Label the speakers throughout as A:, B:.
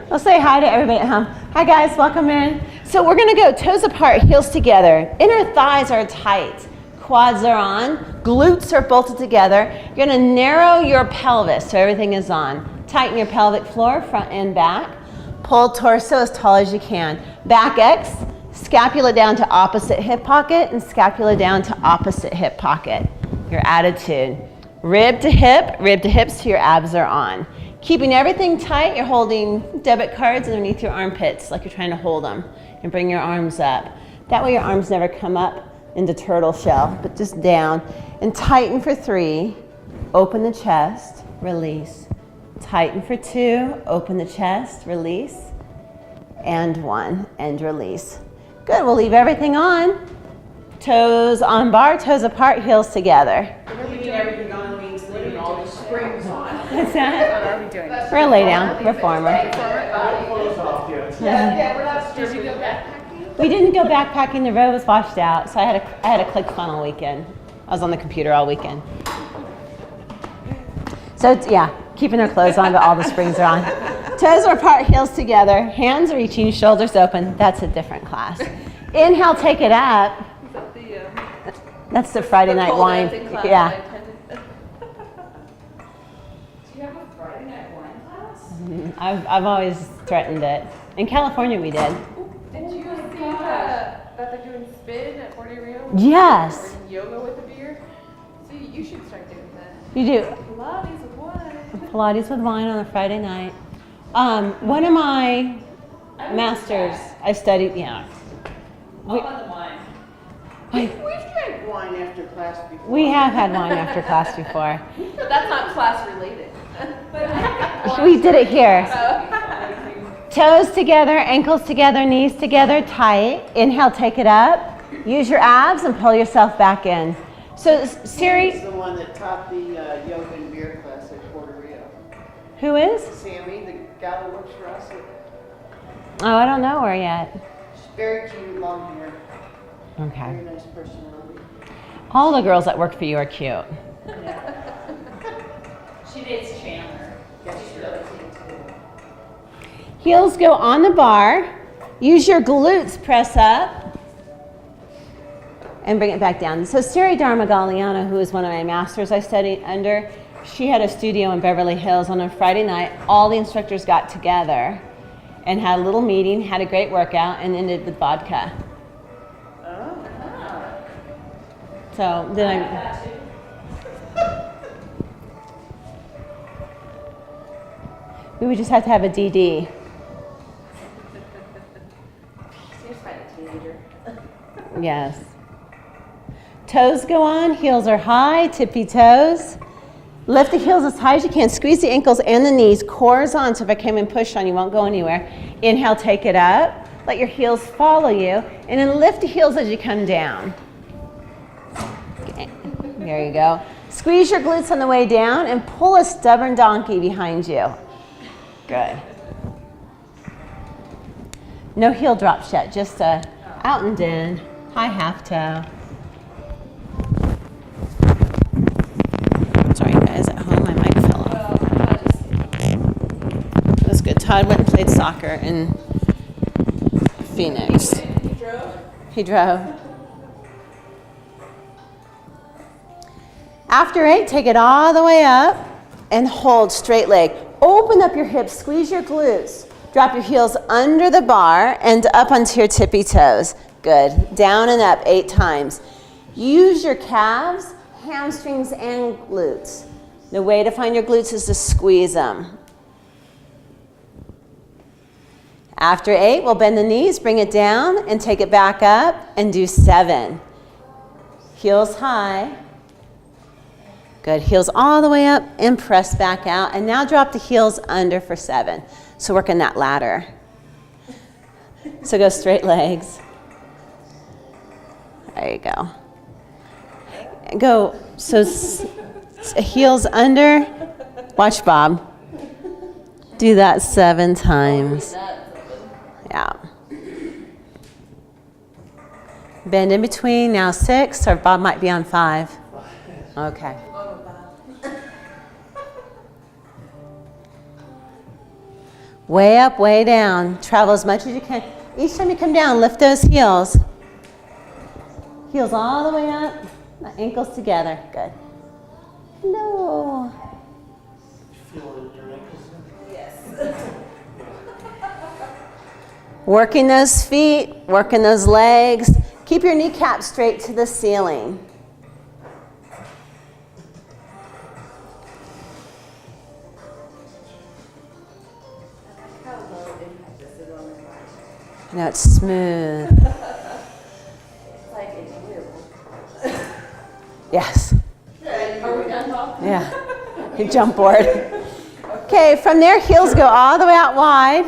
A: We'll say hi to everybody at home. Hi guys, welcome in. So we're gonna go toes apart, heels together. Inner thighs are tight. Quads are on, glutes are bolted together. You're gonna narrow your pelvis so everything is on. Tighten your pelvic floor, front and back. Pull torso as tall as you can. Back X, scapula down to opposite hip pocket and scapula down to opposite hip pocket. Your attitude. Rib to hips till your abs are on. Keeping everything tight, you're holding debit cards underneath your armpits like you're trying to hold them. And bring your arms up. That way your arms never come up into turtle shell, but just down. And tighten for 3. Open the chest, release. Tighten for 2, open the chest, release. And 1, and release. Good, we'll leave everything on. Toes on bar, toes apart, heels together.
B: Leaving everything on means leaving all the springs on.
A: What's that?
B: What are we doing?
A: We're a lay down, reformer.
B: Did you go backpacking?
A: We didn't go backpacking, the road was washed out, so I had a ClickFunnels weekend. I was on the computer all weekend. So it's, yeah, keeping our clothes on, but all the springs are on. Toes are apart, heels together, hands reaching, shoulders open. That's a different class. Inhale, take it up. That's the Friday night wine. Yeah.
C: Do you have a Friday night wine class?
A: I've always threatened it. In California, we did.
C: Did you see that they're doing spin at Forte Rio?
A: Yes.
C: Or yoga with a beer? So you should start doing that.
A: You do.
C: Pilates with wine.
A: Pilates with wine on a Friday night. One of my masters, I studied, yeah.
C: All on the wine.
B: We've drank wine after class before.
A: We have had wine after class before.
C: But that's not class related.
A: We did it here. Toes together, ankles together, knees together, tight. Inhale, take it up. Use your abs and pull yourself back in. So Siri.
B: Sammy's the one that taught the yoga and beer class at Puerto Rio.
A: Who is?
B: Sammy, the gal that works for us.
A: Oh, I don't know her yet.
B: She's very cute, long hair.
A: Okay.
B: Very nice personality.
A: All the girls that work for you are cute.
C: She dates Chandler.
B: Yeah, she's really cute too.
A: Heels go on the bar. Use your glutes, press up. And bring it back down. So Siri Dharma Galliano, who is one of my masters I studied under, she had a studio in Beverly Hills. On a Friday night, all the instructors got together and had a little meeting, had a great workout, and ended with vodka. So then we would just have to have a DD.
B: Seems like a teenager.
A: Yes. Toes go on, heels are high, tippy toes. Lift the heels as high as you can. Squeeze the ankles and the knees. Core is on, so if I came and push on, you won't go anywhere. Inhale, take it up. Let your heels follow you. And then lift the heels as you come down. Okay. There you go. Squeeze your glutes on the way down and pull a stubborn donkey behind you. Good. No heel drops yet, just a out and in, high half toe. Sorry guys, at home my mic fell off. That was good. Todd went and played soccer in Phoenix.
C: He drove?
A: He drove. After 8, take it all the way up and hold straight leg. Open up your hips, squeeze your glutes. Drop your heels under the bar and up onto your tippy toes. Good. Down and up 8 times. Use your calves, hamstrings, and glutes. The way to find your glutes is to squeeze them. After 8, we'll bend the knees, bring it down, and take it back up, and do 7. Heels high. Good. Heels all the way up, and press back out. And now drop the heels under for 7. So work on that ladder. So go straight legs. There you go. Go, so heels under. Watch Bob. Do that 7 times. Yeah. Bend in between, now 6, or Bob might be on 5. Okay. Way up, way down. Travel as much as you can. Each time you come down, lift those heels. Heels all the way up, ankles together. Good. Hello.
D: Feel your ankles?
C: Yes.
A: Working those feet, working those legs. Keep your kneecaps straight to the ceiling.
C: How low impact this is on the body.
A: I know it's smooth.
C: It's like it's real.
A: Yes.
C: Are we done talking?
A: Yeah. Your jump board. Okay, from there, heels go all the way out wide.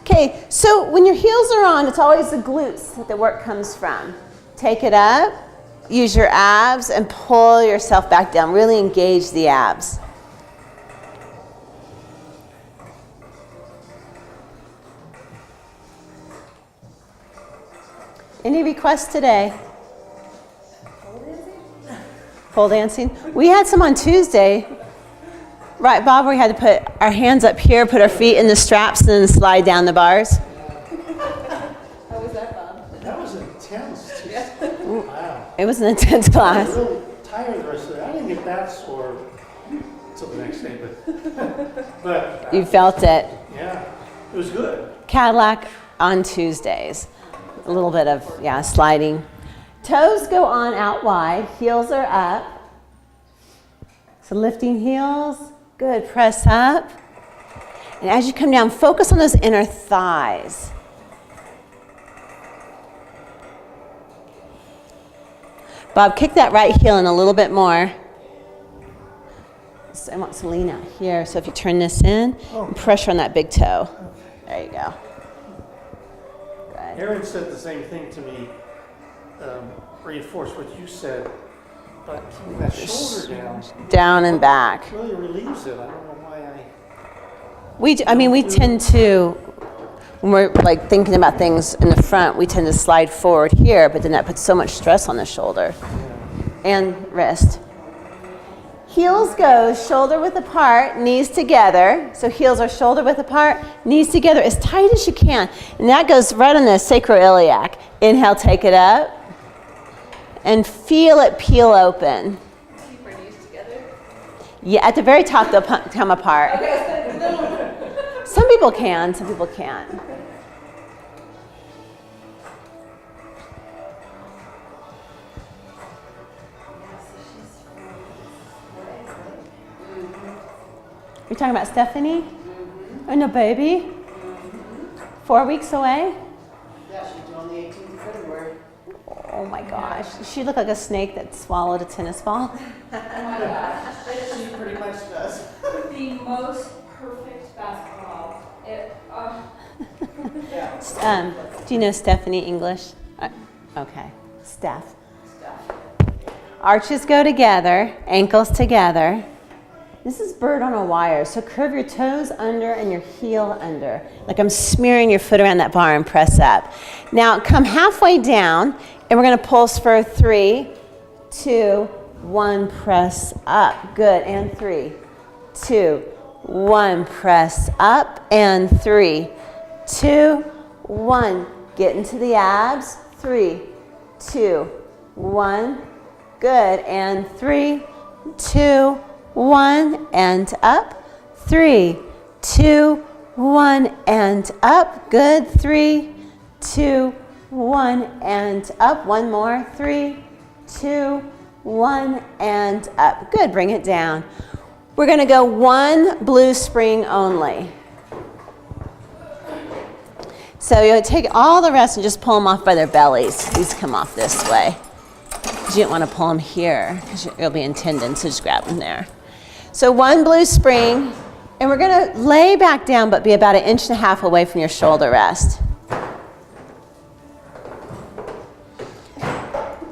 A: Okay, so when your heels are on, it's always the glutes that the work comes from. Take it up, use your abs, and pull yourself back down. Really engage the abs. Any requests today? Pole dancing? We had some on Tuesday. Right, Bob, where we had to put our hands up here, put our feet in the straps, and then slide down the bars.
C: How was that, Bob?
D: That was intense. Wow.
A: It was an intense class.
D: I was really tired the rest of the day. I didn't get that sore until the next day, but
A: You felt it.
D: yeah, it was good.
A: Cadillac on Tuesdays. A little bit of, sliding. Toes go on out wide, heels are up. So lifting heels, good, press up. And as you come down, focus on those inner thighs. Bob, kick that right heel in a little bit more. So I want some lean out here. So if you turn this in, and pressure on that big toe. There you go. Good.
D: Aaron said the same thing to me, reinforced what you said, but keeping that shoulder down
A: Down and back.
D: really relieves it. I don't know why
A: We tend to, when we're like thinking about things in the front, we tend to slide forward here, but then that puts so much stress on the shoulder and wrist. Heels go shoulder width apart, knees together. So heels are shoulder width apart, knees together as tight as you can. And that goes right on the sacroiliac. Inhale, take it up. And feel it peel open.
C: Keep our knees together.
A: Yeah, at the very top, they'll come apart. Some people can, some people can't. You're talking about Stephanie? Oh, no, baby? 4 weeks away?
B: Yeah, she's due on the 18th of February.
A: Oh my gosh. She looked like a snake that swallowed a tennis ball.
B: She pretty much does.
C: The most perfect basketball.
A: Do you know Stephanie English? Okay. Steph. Arches go together, ankles together. This is bird on a wire, so curve your toes under and your heel under. Like I'm smearing your foot around that bar and press up. Now come halfway down, and we're gonna pulse for 3, 2, 1, press up. Good, and 3, 2, 1, press up, and 3, 2, 1. Get into the abs, 3, 2, 1. Good, and 3, 2, 1, and up. 3, 2, 1, and up. Good. 3, 2, 1, and up. One more. 3, 2, 1, and up. Good. Bring it down. We're going to go one blue spring only. So you'll take all the rest and just pull them off by their bellies. These come off this way. You don't want to pull them here because you'll be in tendons, so just grab them there. So one blue spring, and we're going to lay back down but be about 1.5 inches away from your shoulder rest.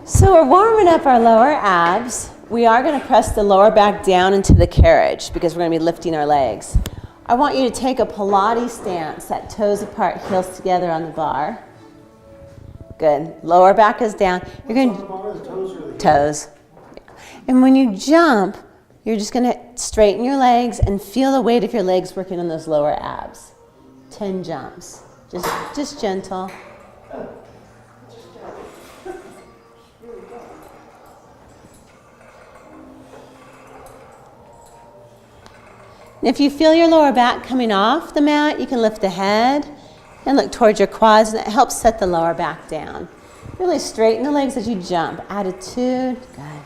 A: So we're warming up our lower abs. We are going to press the lower back down into the carriage because we're going to be lifting our legs. I want you to take a Pilates stance, that toes apart, heels together on the bar. Good. Lower back is down. You're going to
D: the toes or the
A: toes. And when you jump, you're just going to straighten your legs and feel the weight of your legs working on those lower abs. 10 jumps. Just gentle. And if you feel your lower back coming off the mat, you can lift the head and look towards your quads, and it helps set the lower back down. Really straighten the legs as you jump. Attitude, good.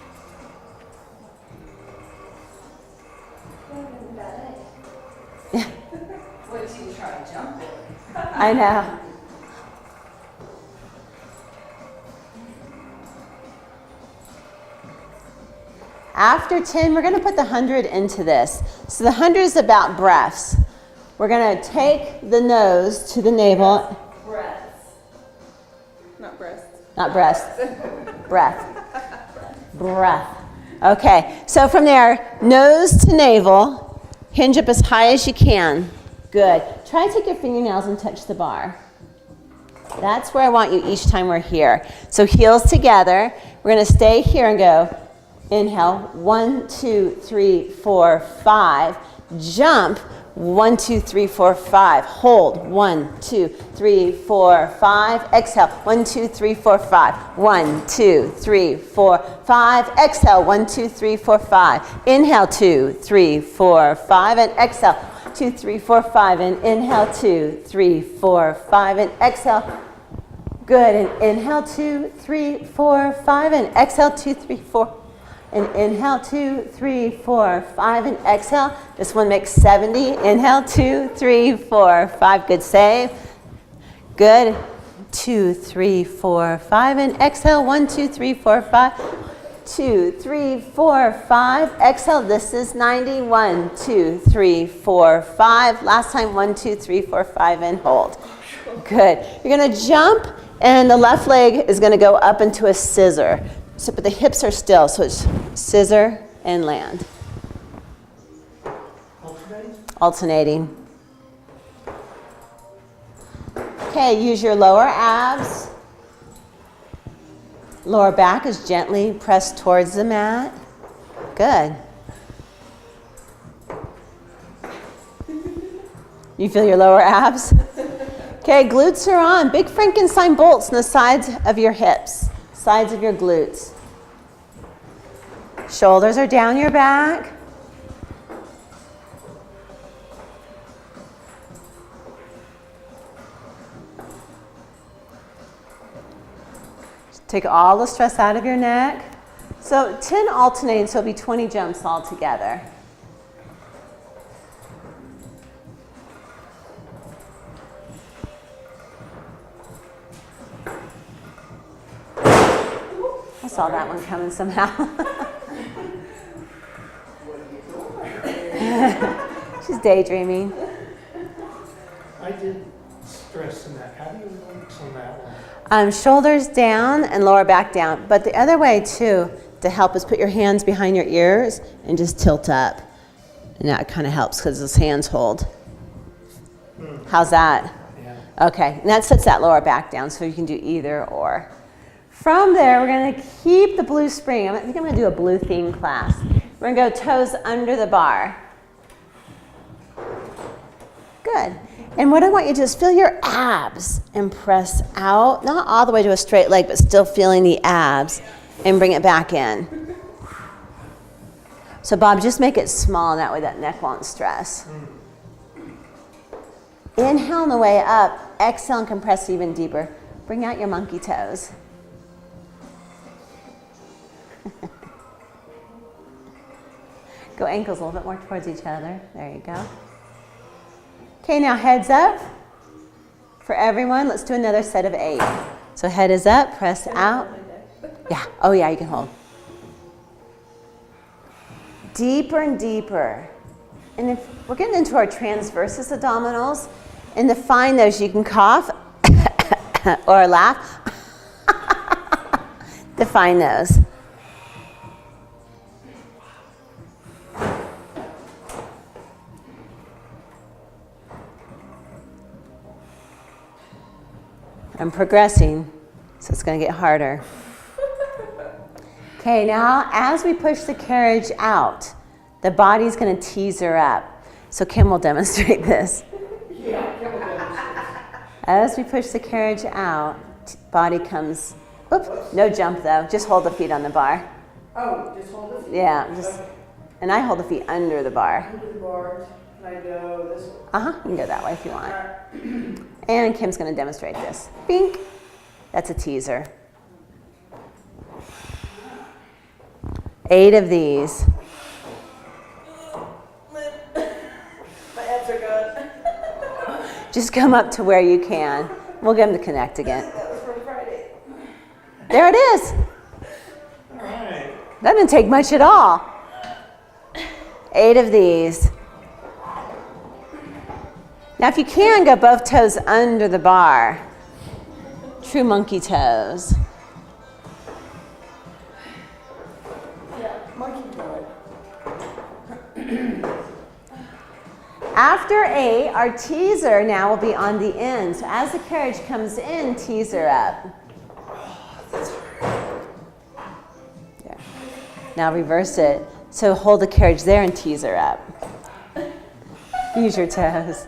A: Yeah.
C: What if you try jumping?
A: I know. After 10, we're going to put the 100 into this. So the 100 is about breaths. We're going to take the nose to the navel.
C: Breaths. Not breasts.
A: Not breasts. Breath. Breath. Okay, so from there, nose to navel, hinge up as high as you can. Good. Try to take your fingernails and touch the bar. That's where I want you each time we're here. So heels together. We're going to stay here and go. Inhale, 1, 2, 3, 4, 5. Jump, 1, 2, 3, 4, 5. Hold, 1, 2, 3, 4, 5. Exhale, 1, 2, 3, 4, 5. 1, 2, 3, 4, 5. Exhale, 1, 2, 3, 4, 5. Inhale, 2, 3, 4, 5. And exhale, 2, 3, 4, 5. And inhale, 2, 3, 4, 5. And exhale. Good. And inhale, 2, 3, 4, 5. And exhale, 2, 3, 4. And inhale, 2, 3, 4, 5, and exhale. This one makes 70. Inhale, 2, 3, 4, 5. Good save. Good. 2, 3, 4, 5, and exhale. 1, 2, 3, 4, 5. 2, 3, 4, 5. Exhale. This is 90. 1, 2, 3, 4, 5. Last time, 1, 2, 3, 4, 5, and hold. Good. You're going to jump, and the left leg is going to go up into a scissor. So, but the hips are still, so it's scissor and land. Alternating. Okay, use your lower abs. Lower back is gently pressed towards the mat. Good. You feel your lower abs? Okay, glutes are on. Big Frankenstein bolts on the sides of your hips. Sides of your glutes. Shoulders are down your back. Take all the stress out of your neck. So 10 alternating, so it'll be 20 jumps all together. I saw that one coming somehow. She's daydreaming.
D: I did stress in that. How do you work on that one?
A: Shoulders down and lower back down. But the other way too, to help, is put your hands behind your ears and just tilt up. And that kind of helps because those hands hold. How's that?
D: Yeah.
A: Okay, and that sets that lower back down, so you can do either or. From there, we're going to keep the blue spring. I think I'm going to do a blue theme class. We're going to go toes under the bar. Good. And what I want you to do is feel your abs and press out, not all the way to a straight leg, but still feeling the abs, and bring it back in. So Bob, just make it small, that way that neck won't stress. Inhale on the way up, exhale and compress even deeper. Bring out your monkey toes. Go ankles a little bit more towards each other. There you go. Okay, now heads up. For everyone, let's do another set of 8. So head is up, press out. Yeah, oh yeah, you can hold. Deeper and deeper. And if we're getting into our transversus abdominals, and to find those, you can cough or laugh. To find those. I'm progressing, so it's going to get harder. Okay, now as we push the carriage out, the body's going to tease her up. So Kim will demonstrate this.
B: Yeah,
A: As we push the carriage out, body comes, oops, no jump though, just hold the feet on the bar.
B: Oh, just hold it.
A: Yeah, just, and I hold the feet under the bar.
B: Under the bar. Can I go this way?
A: Uh-huh, you can go that way if you want. And Kim's gonna demonstrate this. Bink, that's a teaser. 8 of these.
B: My abs are good.
A: Just come up to where you can. We'll get them to connect again.
B: That was from Friday.
A: There it is.
D: All right.
A: That didn't take much at all. 8 of these. Now if you can, go both toes under the bar. True monkey toes.
B: Yeah, monkey blood.
A: After 8, our teaser now will be on the end. So as the carriage comes in, teaser up. There. Now reverse it. So hold the carriage there and teaser up. Use your toes.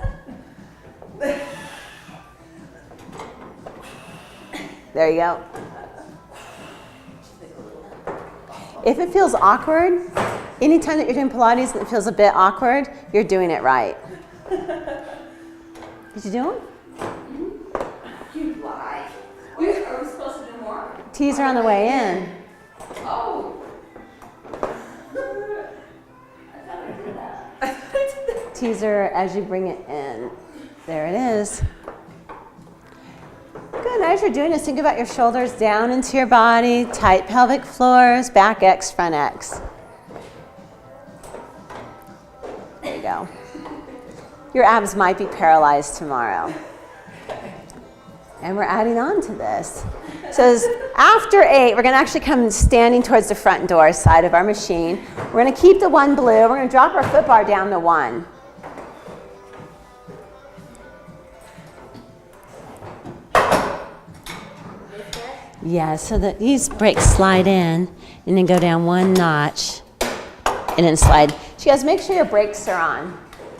A: There you go. If it feels awkward, anytime that you're doing Pilates and it feels a bit awkward, you're doing it right. Did you do it?
C: You lie. Wait, are we supposed to do more?
A: Teaser on the way in.
C: Oh.
A: Teaser as you bring it in. There it is. Good. As you're doing this, think about your shoulders down into your body, tight pelvic floors, back X, front X. There you go. Your abs might be paralyzed tomorrow. And we're adding on to this. So after 8, we're going to actually come standing towards the front door side of our machine. We're going to keep the 1 blue. We're going to drop our foot bar down to 1. Yeah, so that these brakes slide in and then go down 1 notch and then slide. So you guys make sure your brakes are on,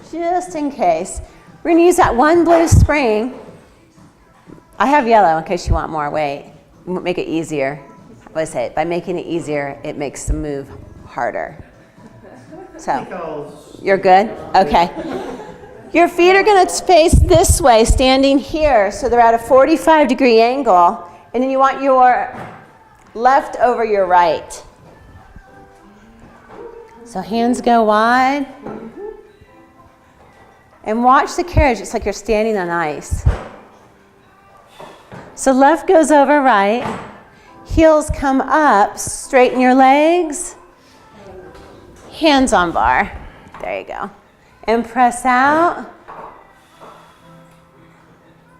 A: just in case. We're going to use that 1 blue spring. I have yellow in case you want more weight. Make it easier. I always say it, by making it easier, it makes the move harder. So, you're good? Okay. Your feet are going to face this way, standing here, so they're at a 45-degree angle. And then you want your left over your right. So hands go wide. And watch the carriage. It's like you're standing on ice. So left goes over right. Heels come up. Straighten your legs. Hands on bar. There you go. And press out.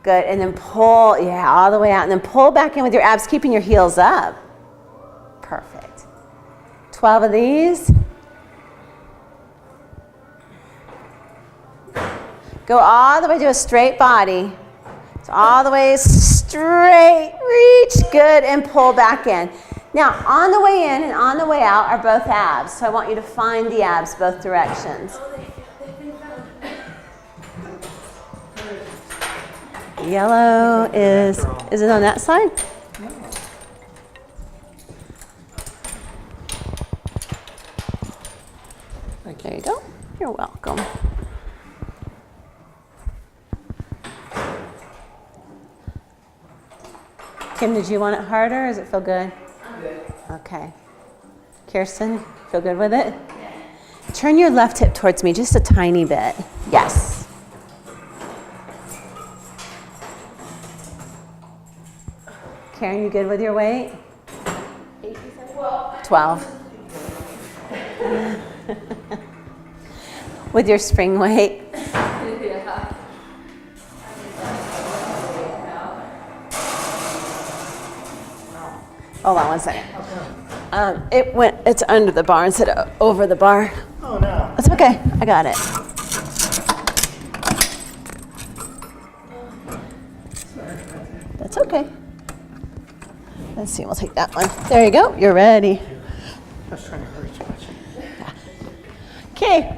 A: Good, and then pull, yeah, all the way out. And then pull back in with your abs, keeping your heels up. Perfect. 12 of these. Go all the way to a straight body. So all the way straight, reach, good, and pull back in. Now, on the way in and on the way out are both abs. So I want you to find the abs both directions. Yellow is it on that side? There you go. You're welcome. Kim, did you want it harder or does it feel good?
B: I'm good.
A: Okay. Kirsten, feel good with it? Turn your left hip towards me just a tiny bit. Yes. Karen, you good with your weight? 12. With your spring weight?
C: Yeah.
A: Hold on one second. It's under the bar instead of over the bar.
D: Oh, no.
A: It's okay, I got it. That's okay. Let's see, we'll take that one. There you go, you're ready.
D: I was trying to hurry too much.
A: Okay,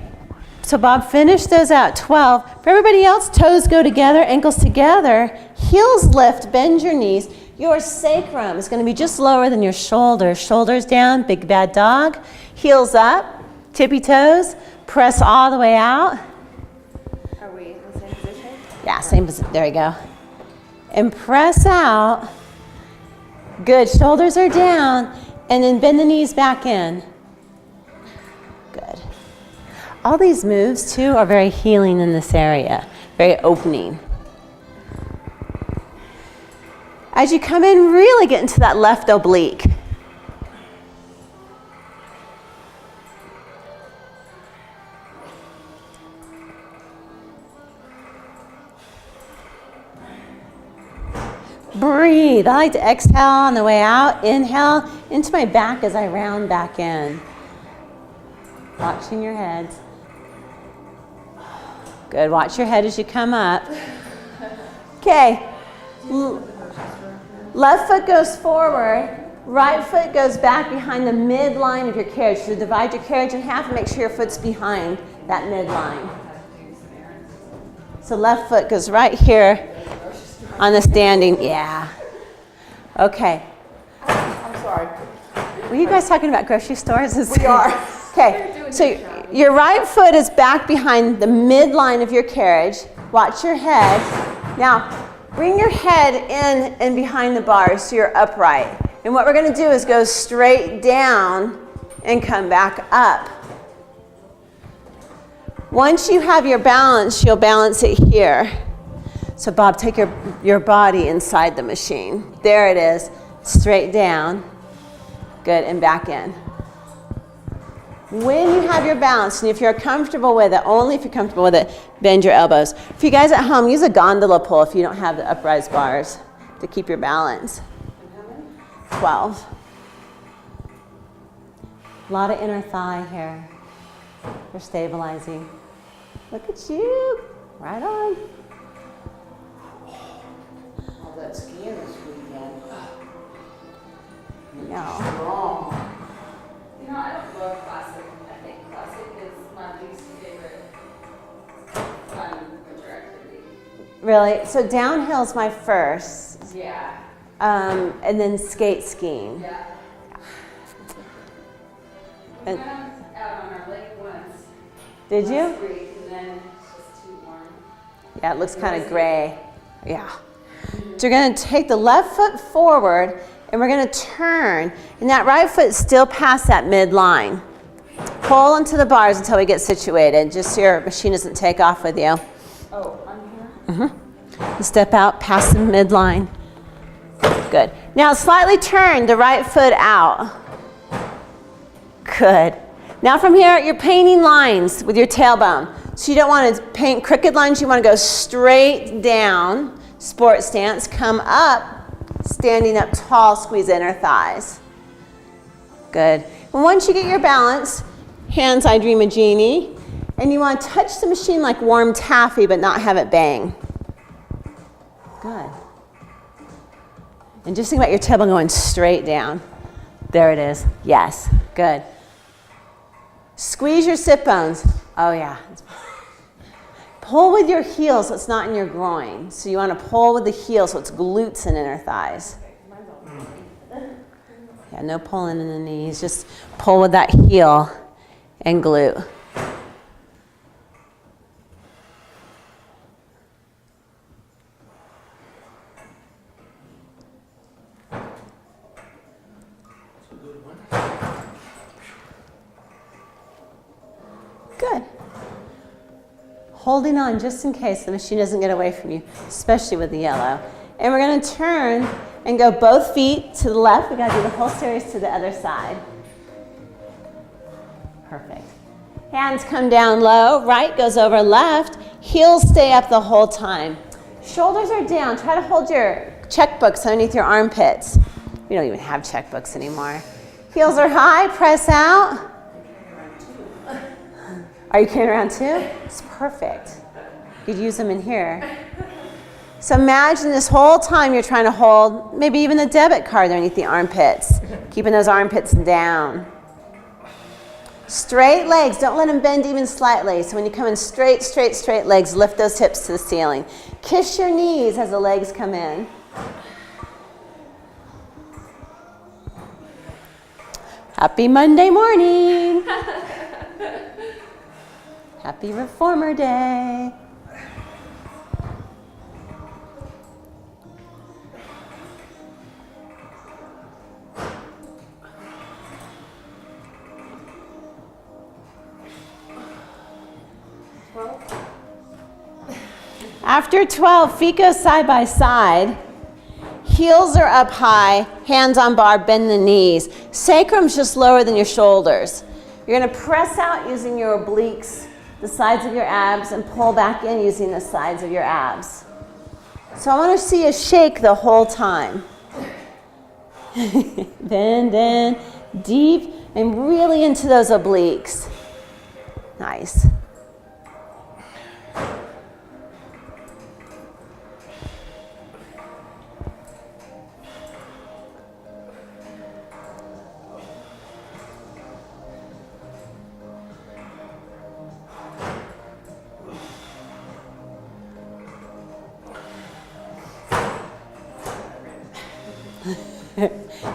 A: so Bob, finish those out. 12. Everybody else, toes go together, ankles together, heels lift, bend your knees. Your sacrum is going to be just lower than your shoulders. Shoulders down, big bad dog. Heels up, tippy toes, press all the way out.
C: Are we in the same position?
A: Yeah, same position. There you go. And press out. Good. Shoulders are down. And then bend the knees back in. Good. All these moves, too, are very healing in this area, very opening. As you come in, really get into that left oblique. Breathe. I like to exhale on the way out. Inhale into my back as I round back in. Watching your head. Good. Watch your head as you come up. Okay. Left foot goes forward. Right foot goes back behind the midline of your carriage. So divide your carriage in half and make sure your foot's behind that midline. So left foot goes right here on the standing. Yeah. Okay.
B: I'm sorry.
A: Were you guys talking about grocery stores?
B: We are.
A: Okay. So your right foot is back behind the midline of your carriage. Watch your head. Now, bring your head in and behind the bars so you're upright. And what we're going to do is go straight down and come back up. Once you have your balance, you'll balance it here. So Bob, take your body inside the machine. There it is. Straight down. Good, and back in. When you have your balance, and if you're comfortable with it, only if you're comfortable with it, bend your elbows. For you guys at home, use a gondola pull if you don't have the upright bars to keep your balance. 12. A lot of inner thigh here. You're stabilizing. Look at you. Right on.
B: All that skin this weekend.
A: No.
B: Strong.
C: You know, I don't love classic. I think classic is my least favorite fun winter activity.
A: Really? So downhill's my first.
C: Yeah.
A: And then skate skiing.
C: Yeah. We
A: And-
C: went out on our lake once.
A: Did you?
C: Last week, and then it's just too warm.
A: Yeah, it looks kind of gray. Yeah. So you're going to take the left foot forward and we're going to turn. And that right foot is still past that midline. Pull into the bars until we get situated, just so your machine doesn't take off with you.
C: Oh, I'm here?
A: And step out past the midline. Good. Now slightly turn the right foot out. Good. Now from here, you're painting lines with your tailbone. So you don't want to paint crooked lines. You want to go straight down, sport stance, come up, standing up tall, squeeze inner thighs. Good. And once you get your balance, hands, I dream a genie. And you want to touch the machine like warm taffy, but not have it bang. Good. And just think about your tailbone going straight down. There it is. Yes. Good. Squeeze your sit bones. Oh, yeah. Pull with your heels so it's not in your groin. So you want to pull with the heel so it's glutes and inner thighs. Yeah, no pulling in the knees. Just pull with that heel and glute. Good. Holding on just in case the machine doesn't get away from you, especially with the yellow. And we're going to turn and go both feet to the left. We got to do the whole series to the other side. Perfect. Hands come down low. Right goes over left. Heels stay up the whole time. Shoulders are down. Try to hold your checkbooks underneath your armpits. We don't even have checkbooks anymore. Heels are high. Press out. Are you carrying around too? It's perfect. You could use them in here. So imagine this whole time you're trying to hold maybe even the debit card underneath the armpits, keeping those armpits down. Straight legs, don't let them bend even slightly. So when you come in straight, straight, straight legs, lift those hips to the ceiling. Kiss your knees as the legs come in. Happy Monday morning. Happy Reformer Day. After 12, feet go side by side. Heels are up high, hands on bar, bend the knees. Sacrum's just lower than your shoulders. You're going to press out using your obliques, the sides of your abs, and pull back in using the sides of your abs. So I want to see you shake the whole time. Bend in, deep, and really into those obliques. Nice.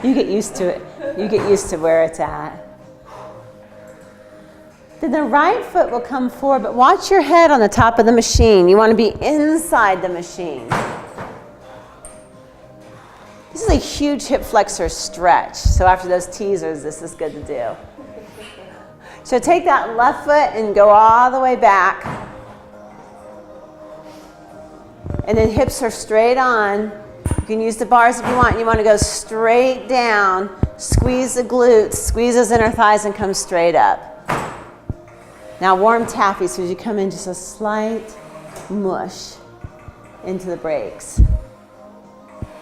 A: You get used to it. You get used to where it's at. Then the right foot will come forward, but watch your head on the top of the machine. You want to be inside the machine. This is a huge hip flexor stretch. So after those teasers, this is good to do. So take that left foot and go all the way back. And then hips are straight on. You can use the bars if you want. You want to go straight down, squeeze the glutes, squeeze those inner thighs, and come straight up. Now warm taffy, so as you come in, just a slight mush into the brakes.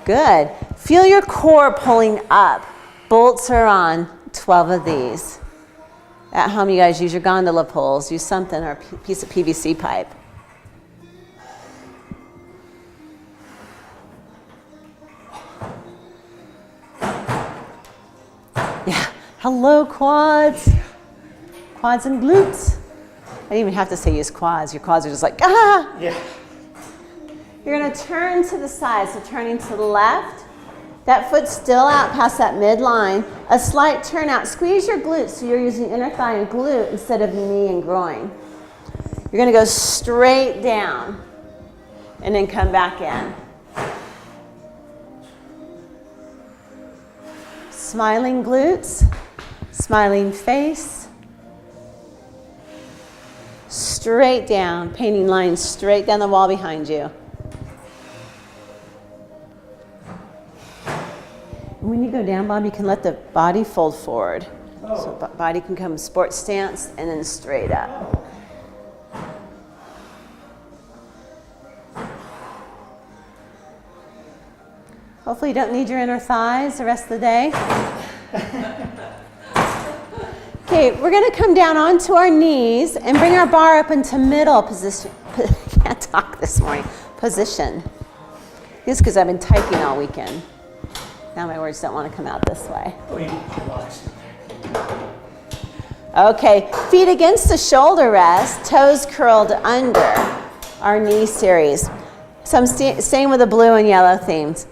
A: Good. Feel your core pulling up. Bolts are on, 12 of these. At home, you guys use your gondola poles, use something, or a piece of PVC pipe. Yeah, hello quads. Quads and glutes. I didn't even have to say use quads. Your quads are just like, ah!
D: Yeah.
A: You're gonna turn to the side, so turning to the left. That foot's still out past that midline. A slight turn out. Squeeze your glutes so you're using inner thigh and glute instead of knee and groin. You're gonna go straight down and then come back in. Smiling glutes, smiling face. Straight down, painting lines straight down the wall behind you. When you go down, Bob, you can let the body fold forward. So body can come sports stance and then straight up. Hopefully you don't need your inner thighs the rest of the day. Okay, we're going to come down onto our knees and bring our bar up into middle position. Can't talk this morning. Position. This is because I've been typing all weekend. Now my words don't want to come out this way. Okay, feet against the shoulder rest, toes curled under our knee series. So I'm staying with the blue and yellow themes.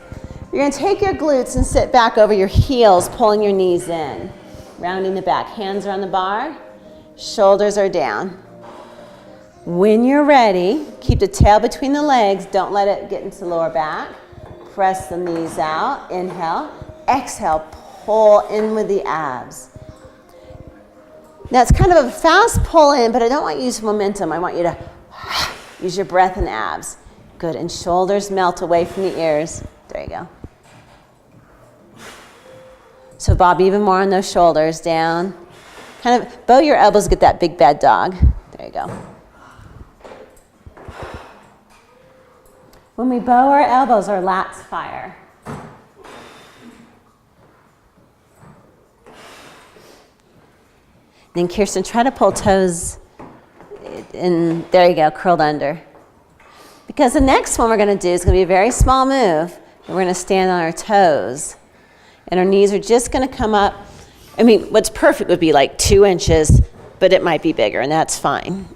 A: You're going to take your glutes and sit back over your heels, pulling your knees in. Rounding the back. Hands are on the bar. Shoulders are down. When you're ready, keep the tail between the legs. Don't let it get into the lower back. Press the knees out. Inhale. Exhale. Pull in with the abs. Now it's kind of a fast pull in, but I don't want you to use momentum. I want you to use your breath and abs. Good. And shoulders melt away from the ears. There you go. So bob even more on those shoulders, down. Kind of bow your elbows, get that big bad dog. There you go. When we bow our elbows, our lats fire. Then Kirsten, try to pull toes in, there you go, curled under. Because the next one we're going to do is going to be a very small move. And we're going to stand on our toes. And our knees are just going to come up I mean, what's perfect would be like 2 inches, but it might be bigger, and that's fine.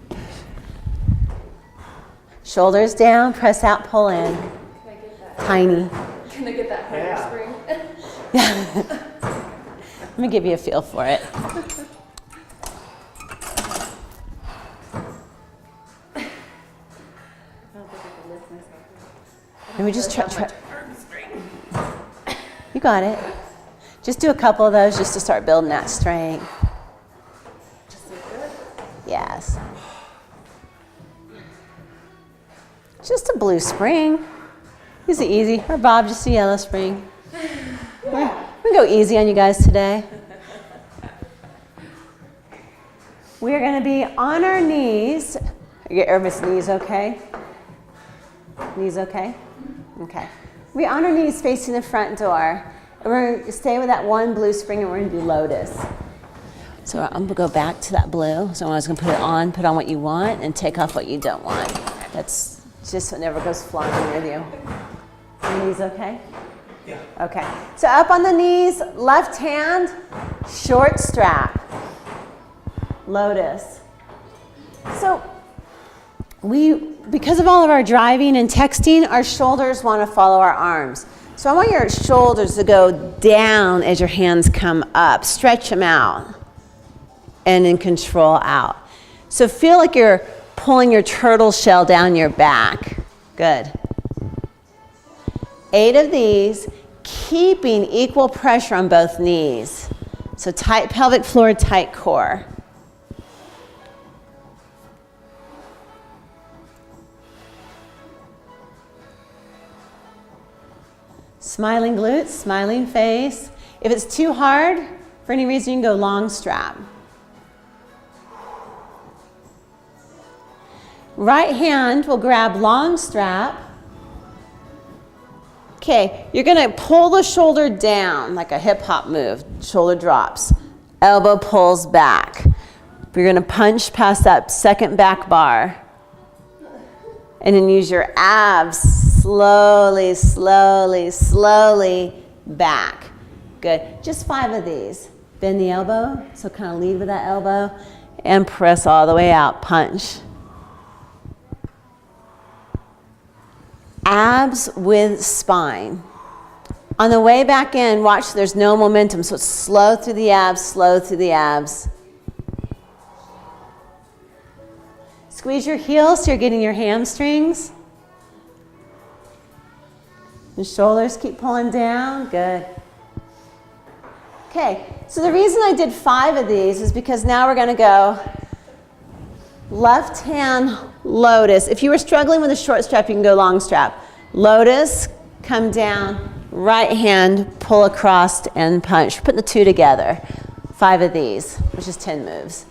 A: Shoulders down, press out, pull in.
C: Can I get that?
A: Tiny.
C: Can I get that harder
D: Yeah.
C: spring?
A: Let me give you a feel for it. Let me just try. You got it. Just do a couple of those just to start building that strength. Yes. Just a blue spring. Easy, easy. Or Bob, just a yellow spring. We're gonna go easy on you guys today. We are gonna be on our knees. Are everybody's knees okay? Knees okay? Okay. We're on our knees facing the front door. And we're going to stay with that one blue spring and we're going to do lotus. So I'm going to go back to that blue. So I was going to put on what you want and take off what you don't want. That's just so it never goes flying with you. Your knees okay?
D: Yeah.
A: Okay. So up on the knees, left hand, short strap. Lotus. So because of all of our driving and texting, our shoulders want to follow our arms. So I want your shoulders to go down as your hands come up. Stretch them out. And then control out. So feel like you're pulling your turtle shell down your back. Good. 8 of these, keeping equal pressure on both knees. So tight pelvic floor, tight core. Smiling glutes, smiling face. If it's too hard, for any reason, you can go long strap. Right hand will grab long strap. Okay, you're gonna pull the shoulder down like a hip hop move. Shoulder drops, elbow pulls back. You're gonna punch past that second back bar. And then use your abs slowly, slowly, slowly back. Good. Just 5 of these. Bend the elbow, so kind of lead with that elbow, and press all the way out. Punch. Abs with spine. On the way back in, watch there's no momentum, so it's slow through the abs, slow through the abs. Squeeze your heels so you're getting your hamstrings. The shoulders keep pulling down. Good. Okay, so the reason I did 5 of these is because now we're going to go left hand lotus. If you were struggling with a short strap, you can go long strap. Lotus, come down, right hand, pull across and punch. Put the 2 together. 5 of these, which is 10 moves.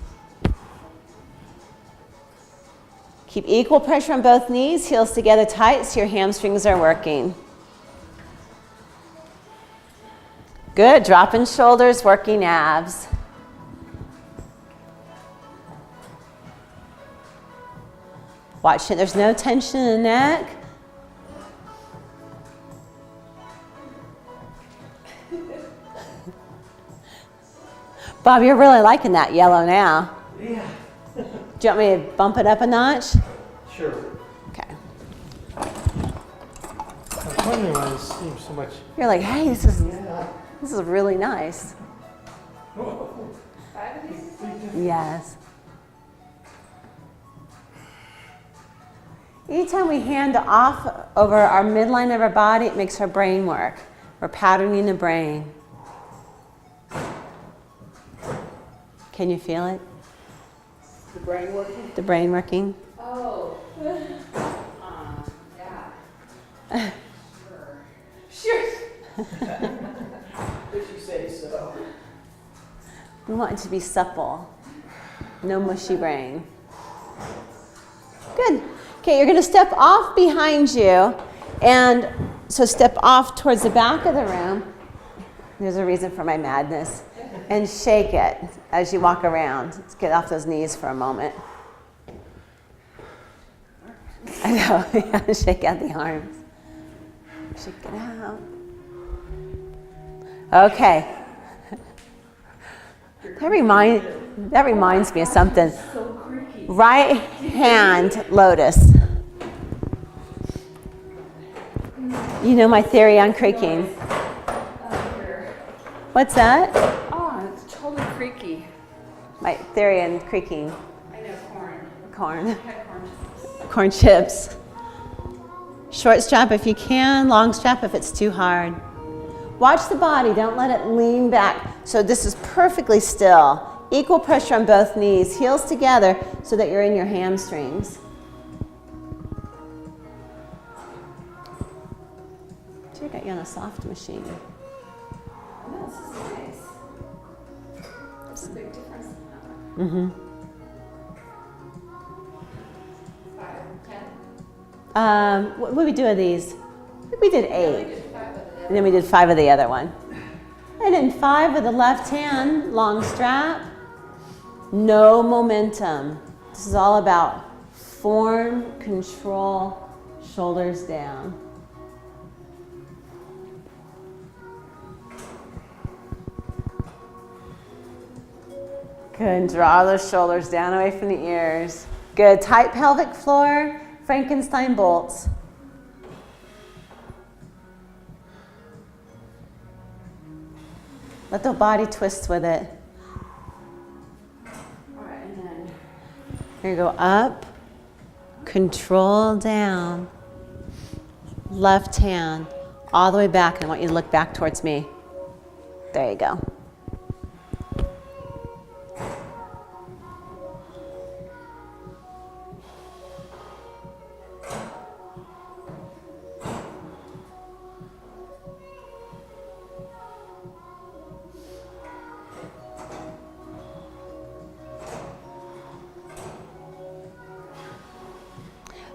A: Keep equal pressure on both knees, heels together tight so your hamstrings are working. Good, dropping shoulders, working abs. Watch it, there's no tension in the neck. Bob, you're really liking that yellow now.
D: Yeah.
A: Do you want me to bump it up a notch?
D: Sure.
A: Okay.
D: I was wondering why it seems so much.
A: You're like, hey, this is really nice.
C: 5 of these?
A: Yes. Anytime we hand off over our midline of our body, it makes our brain work. We're patterning the brain. Can you feel it?
B: The brain working?
A: The brain working?
C: Oh. Yeah. Sure.
B: If you say so.
A: We want it to be supple. No mushy brain. Good. Okay, you're going to step off behind you. And so step off towards the back of the room. There's a reason for my madness. And shake it as you walk around. Let's get off those knees for a moment. I know, yeah, shake out the arms. Shake it out. Okay. That reminds me of something.
C: So creaky.
A: Right hand lotus. You know my theory on creaking. What's that?
C: Oh, it's totally creaky.
A: My theory on creaking.
C: I know, corn.
A: Corn.
C: I had corn chips.
A: Corn chips. Short strap if you can, long strap if it's too hard. Watch the body, don't let it lean back. So this is perfectly still. Equal pressure on both knees, heels together so that you're in your hamstrings. I got you on a soft machine.
C: No, this is nice. There's a big difference in that.
A: Mm-hmm.
C: 5, 10.
A: What did we do of these? I think we did 8.
C: We did 5 of it.
A: And then we did 5 of the other one. And then 5 with the left hand, long strap. No momentum. This is all about form, control, shoulders down. Good, draw those shoulders down away from the ears. Good, tight pelvic floor, Frankenstein bolts. Let the body twist with it.
C: All right, and then
A: Here you go, up, control down, left hand, all the way back, and I want you to look back towards me. There you go.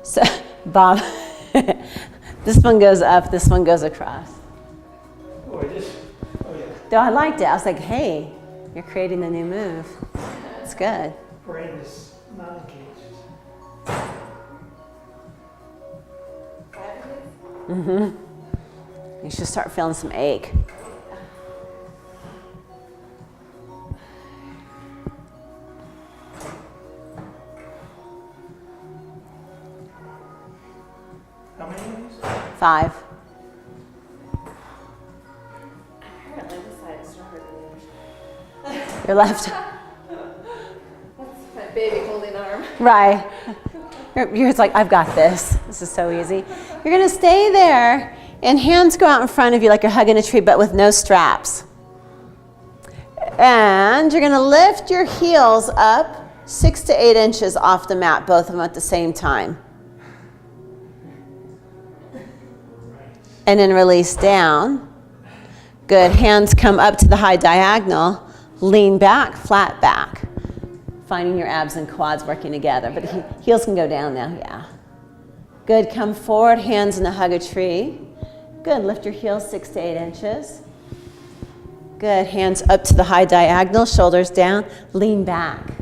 A: So, Bob, this one goes up, this one goes across.
D: Oh, yeah.
A: Though I liked it. I was like, hey, you're creating the new move. It's good.
D: Brain is not engaged.
A: You should start feeling some ache.
D: How many of these?
A: 5.
C: apparently this side is stronger than the other.
A: Your left.
C: That's my baby holding arm.
A: Right. You're like, I've got this. This is so easy. You're going to stay there, and hands go out in front of you like you're hugging a tree, but with no straps. And you're going to lift your heels up 6 to 8 inches off the mat, both of them at the same time. And then release down. Good. Hands come up to the high diagonal. Lean back, flat back. Finding your abs and quads working together. But heels can go down now, yeah. Good. Come forward, hands in a hug a tree. Good. Lift your heels 6 to 8 inches. Good. Hands up to the high diagonal, shoulders down. Lean back.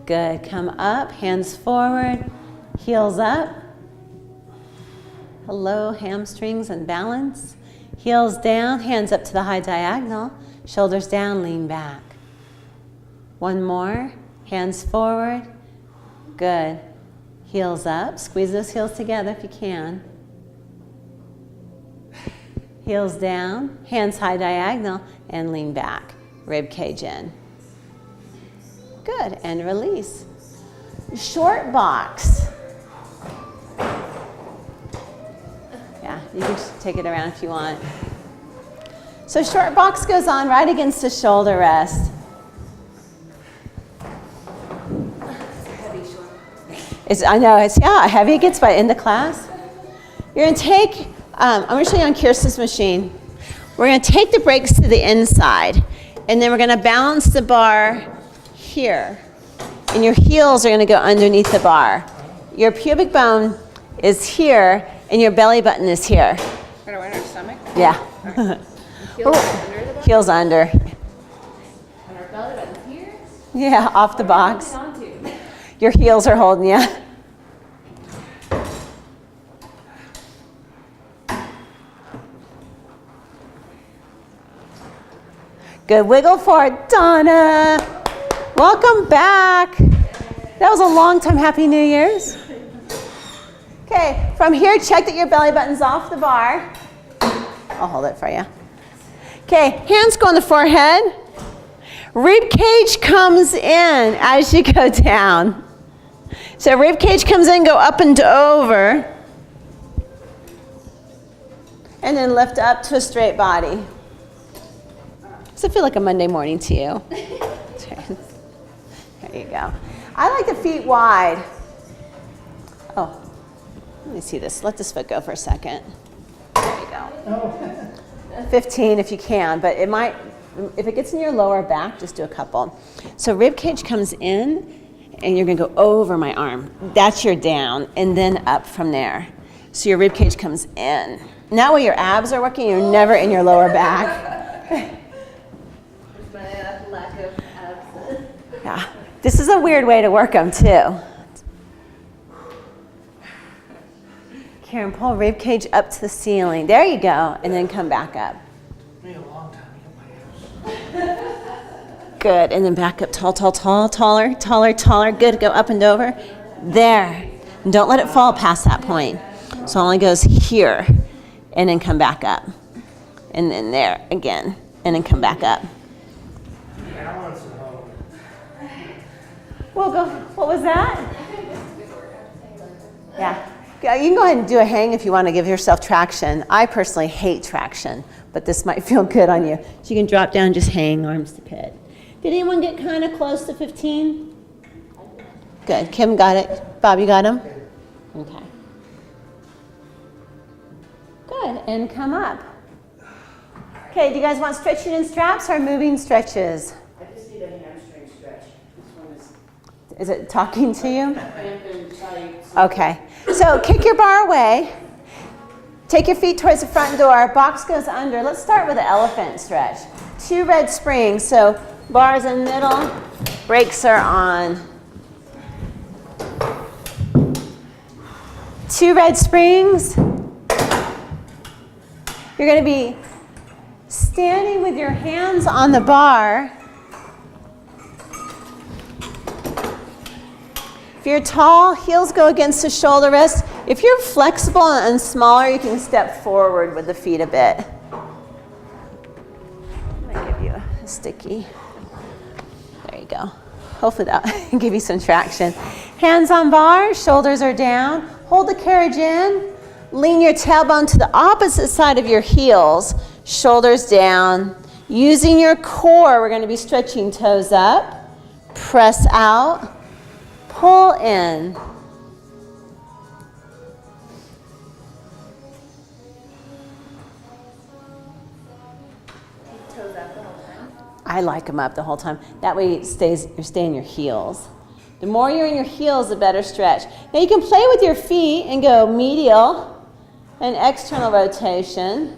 A: Good. Come up, hands forward, heels up. Hello, hamstrings and balance. Heels down, hands up to the high diagonal, shoulders down, lean back. One more, hands forward. Good. Heels up, squeeze those heels together if you can. Heels down, hands high diagonal, and lean back. Rib cage in. Good, and release. Short box. Yeah, you can just take it around if you want. So short box goes on right against the shoulder rest. I know, it's heavy it gets by in the class. You're gonna take, I'm gonna show you on Kirsten's machine. We're gonna take the brakes to the inside, and then we're gonna balance the bar here. And your heels are gonna go underneath the bar. Your pubic bone is here, and your belly button is here.
C: We're gonna our stomach.
A: Yeah.
C: Heels under the bottom.
A: Heels under.
C: And our belly button here.
A: Yeah, off the box.
C: Onto.
A: Your heels are holding you. Good. Wiggle forward, Donna. Welcome back. That was a long time. Happy New Year's. Okay, from here, check that your belly button's off the bar. I'll hold it for you. Okay, hands go on the forehead. Rib cage comes in as you go down. So rib cage comes in, go up and over. And then lift up to a straight body. Does it feel like a Monday morning to you? There you go. I like the feet wide. Oh, let me see this. Let this foot go for a second. There you go. 15 if you can, but it might, if it gets in your lower back, just do a couple. So rib cage comes in, and you're gonna go over my arm. That's your down, and then up from there. So your rib cage comes in. Now when your abs are working, you're never in your lower back.
C: My lack of abs.
A: Yeah, this is a weird way to work them too. Karen, pull rib cage up to the ceiling. There you go, and then come back up.
D: Me a long time to get my abs.
A: Good, and then back up tall, tall, tall, taller, taller, taller. Good, go up and over. There. And don't let it fall past that point. So it only goes here, and then come back up. And then there again, and then come back up.
D: Balance at home.
A: We'll go, what was that? Yeah. Yeah, you can go ahead and do a hang if you want to give yourself traction. I personally hate traction, but this might feel good on you. So you can drop down, just hang, arms to pit. Did anyone get kind of close to 15? Good. Kim got it. Bob, you got him? Okay. Good. And come up. Okay, do you guys want stretching and straps or moving stretches?
B: I just need a hamstring stretch. This one is
A: Is it talking to you?
B: cramped and tight.
A: Okay, so kick your bar away. Take your feet towards the front door. Box goes under. Let's start with the elephant stretch. 2 red springs. So bars in the middle, brakes are on. 2 red springs. You're going to be standing with your hands on the bar. If you're tall, heels go against the shoulder rest. If you're flexible and smaller, you can step forward with the feet a bit. I'm gonna give you a sticky. There you go. Hopefully that will give you some traction. Hands on bar, shoulders are down. Hold the carriage in. Lean your tailbone to the opposite side of your heels. Shoulders down. Using your core, we're gonna be stretching toes up. Press out. Pull in.
C: Toes up the whole time.
A: I like them up the whole time. That way you're staying in your heels. The more you're in your heels, the better stretch. Now you can play with your feet and go medial and external rotation.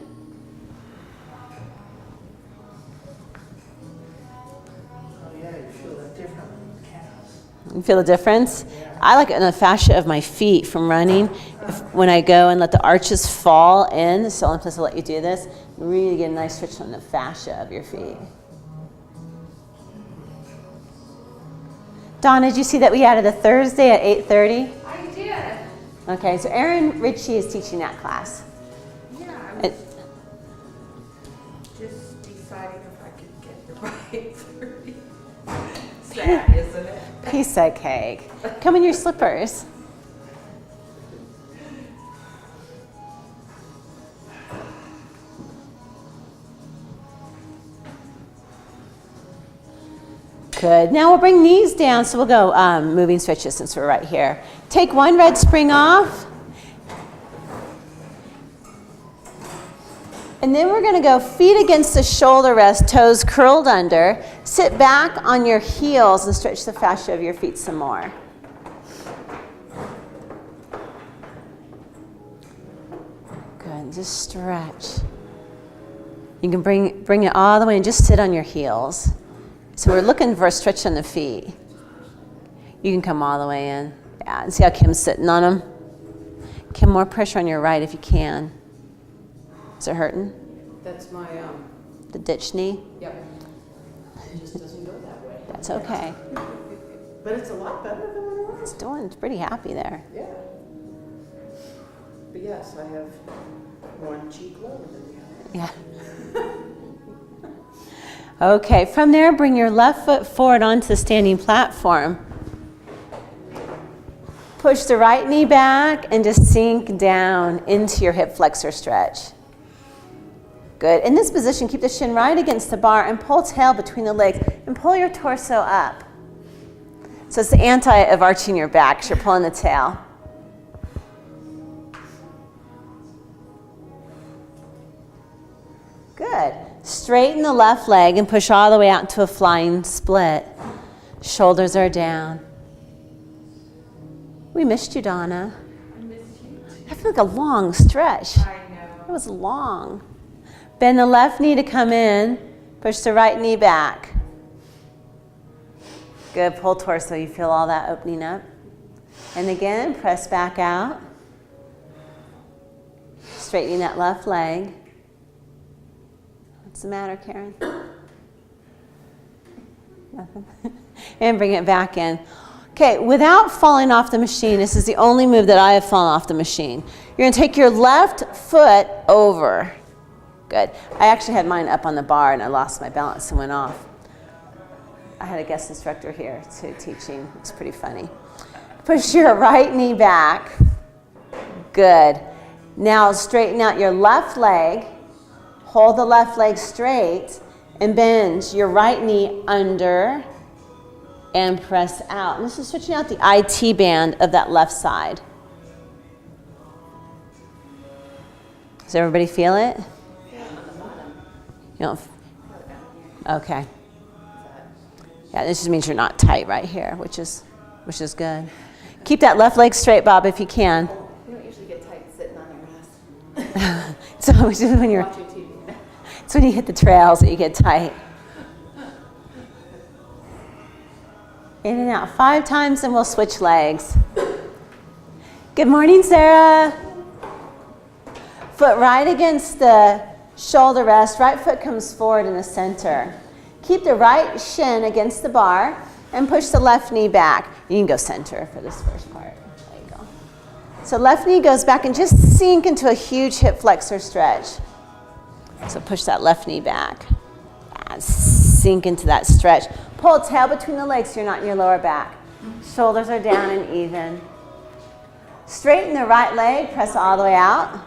D: Oh yeah, you feel that different in the calves.
A: You feel the difference? I like it in the fascia of my feet from running. When I go and let the arches fall in, it's the only place I'll let you do this, really get a nice stretch on the fascia of your feet. Donna, did you see that we added a Thursday at 8:30?
C: I did.
A: Okay, so Erin Ritchie is teaching that class.
E: Yeah, I
A: It-
E: was just deciding if I could get the right 30. Sad, isn't it?
A: Piece of cake. Come in your slippers. Good. Now we'll bring knees down, so we'll go moving stretches since we're right here. Take 1 red spring off. And then we're going to go feet against the shoulder rest, toes curled under. Sit back on your heels and stretch the fascia of your feet some more. Good. Just stretch. You can bring it all the way and just sit on your heels. So we're looking for a stretch on the feet. You can come all the way in. Yeah, and see how Kim's sitting on them? Kim, more pressure on your right if you can. Is it hurting?
B: That's my,
A: The ditch knee?
B: yep. It just doesn't go that way.
A: That's okay.
B: But it's a lot better than when it was.
A: It's pretty happy there.
B: Yeah. But yes, I have one cheek lower than the other.
A: Yeah. Okay, from there, bring your left foot forward onto the standing platform. Push the right knee back and just sink down into your hip flexor stretch. Good. In this position, keep the shin right against the bar and pull tail between the legs and pull your torso up. So it's the anti of arching your back, so you're pulling the tail. Good. Straighten the left leg and push all the way out into a flying split. Shoulders are down. We missed you, Donna.
E: I missed you.
A: That felt like a long stretch.
E: I
A: It
E: know.
A: was long. Bend the left knee to come in. Push the right knee back. Good. Pull torso. You feel all that opening up. And again, press back out. Straightening that left leg. What's the matter, Karen? Nothing. And bring it back in. Okay, without falling off the machine, this is the only move that I have fallen off the machine. You're going to take your left foot over. Good. I actually had mine up on the bar and I lost my balance and went off. I had a guest instructor here too teaching. It's pretty funny. Push your right knee back. Good. Now straighten out your left leg. Hold the left leg straight and bend your right knee under and press out. And this is switching out the IT band of that left side. Does everybody feel it? You don't? Okay. Yeah, this just means you're not tight right here, which is good. Keep that left leg straight, Bob, if you can.
E: You don't usually get tight sitting on your ass.
A: So it's just when you're,
E: Watching TV.
A: it's when you hit the trails that you get tight. In and out 5 times, and we'll switch legs. Good morning, Sarah. Foot right against the shoulder rest. Right foot comes forward in the center. Keep the right shin against the bar and push the left knee back. You can go center for this first part. There you go. So left knee goes back and just sink into a huge hip flexor stretch. So push that left knee back. And sink into that stretch. Pull tail between the legs so you're not in your lower back. Shoulders are down and even. Straighten the right leg, press all the way out.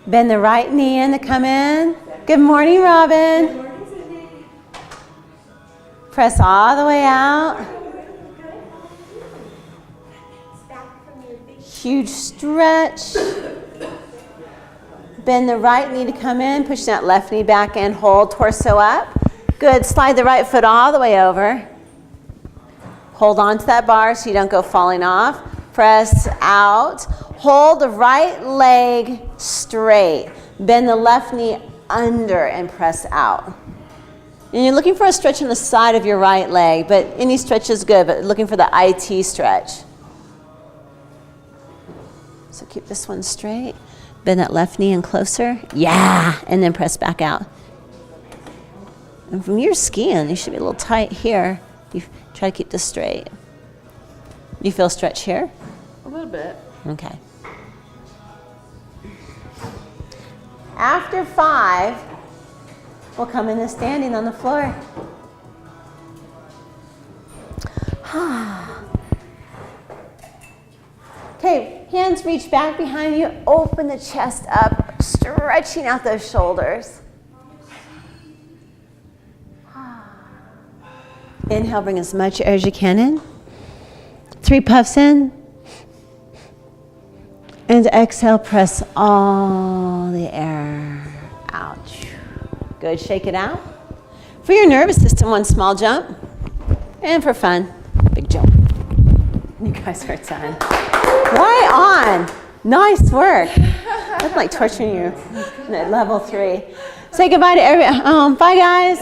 A: Bend the right knee in to come in. Good morning, Robin. Good morning, Cindy. Press all the way out. Huge stretch. Bend the right knee to come in. Push that left knee back and hold. Torso up. Good. Slide the right foot all the way over. Hold on to that bar so you don't go falling off. Press out. Hold the right leg straight. Bend the left knee under and press out. And you're looking for a stretch on the side of your right leg, but any stretch is good, but looking for the IT stretch. So keep this one straight. Bend that left knee in closer. Yeah, and then press back out. And from your skiing, you should be a little tight here. You try to keep this straight. You feel stretch here?
B: A little bit.
A: Okay. After 5, we'll come into standing on the floor. Okay, hands reach back behind you. Open the chest up, stretching out those shoulders. Inhale, bring as much air as you can in. 3 puffs in. And exhale, press all the air out. Good, shake it out. For your nervous system, 1 small jump. And for fun, big jump. You guys are done. Right on. Nice work. That's like torturing you at level 3. Say goodbye to everybody. Bye, guys.